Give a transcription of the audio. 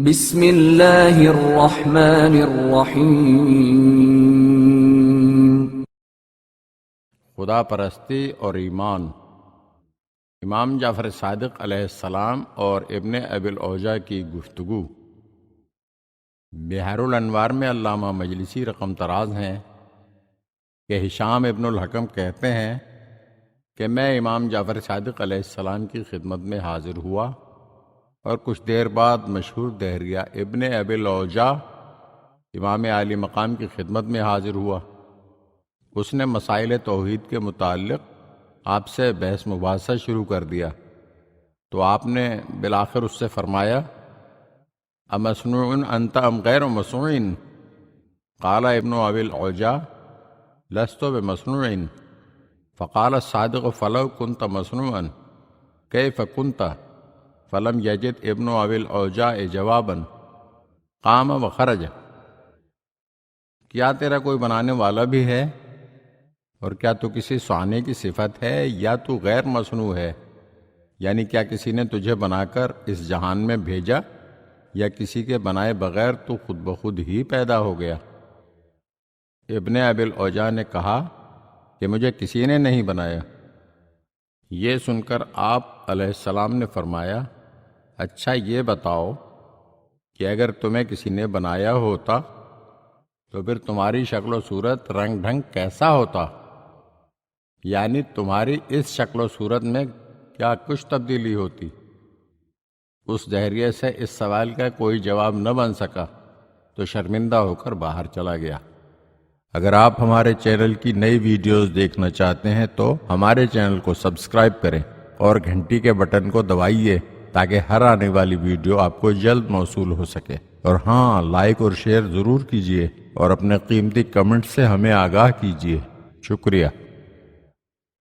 بسم اللہ الرحمن الرحیم۔ خدا پرستی اور ایمان۔ امام جعفر صادق علیہ السلام اور ابن ابی العوجہ کی گفتگو۔ بحر الانوار میں علامہ مجلسی رقم طراز ہیں کہ ہشام ابن الحکم کہتے ہیں کہ میں امام جعفر صادق علیہ السلام کی خدمت میں حاضر ہوا اور کچھ دیر بعد مشہور دہریہ ابن ابی العوجہ امام عالی مقام کی خدمت میں حاضر ہوا۔ اس نے مسائل توحید کے متعلق آپ سے بحث مباحثہ شروع کر دیا تو آپ نے بالآخر اس سے فرمایا امصنوع انت ام غیر مصنوع؟ قال ابن ابی العوجہ لست بمصنوع۔ فقال الصادق فلو كنت مصنوعا كيف كنت؟ فلم یجد ابن ابی العوجہ جوابا قام وخرج۔ کیا تیرا کوئی بنانے والا بھی ہے؟ اور کیا تو کسی صانع کی صفت ہے یا تو غیر مصنوع ہے؟ یعنی کیا کسی نے تجھے بنا کر اس جہان میں بھیجا یا کسی کے بنائے بغیر تو خود بخود ہی پیدا ہو گیا؟ ابن ابی العوجہ نے کہا کہ مجھے کسی نے نہیں بنایا۔ یہ سن کر آپ علیہ السلام نے فرمایا اچھا یہ بتاؤ کہ اگر تمہیں کسی نے بنایا ہوتا تو پھر تمہاری شکل و صورت رنگ ڈھنگ کیسا ہوتا؟ یعنی تمہاری اس شکل و صورت میں کیا کچھ تبدیلی ہوتی؟ اس دہریے سے اس سوال کا کوئی جواب نہ بن سکا تو شرمندہ ہو کر باہر چلا گیا۔ اگر آپ ہمارے چینل کی نئی ویڈیوز دیکھنا چاہتے ہیں تو ہمارے چینل کو سبسکرائب کریں اور گھنٹی کے بٹن کو دبائیے تاکہ ہر آنے والی ویڈیو آپ کو جلد موصول ہو سکے۔ اور ہاں، لائک اور شیئر ضرور کیجیے اور اپنے قیمتی کمنٹ سے ہمیں آگاہ کیجیے۔ شکریہ۔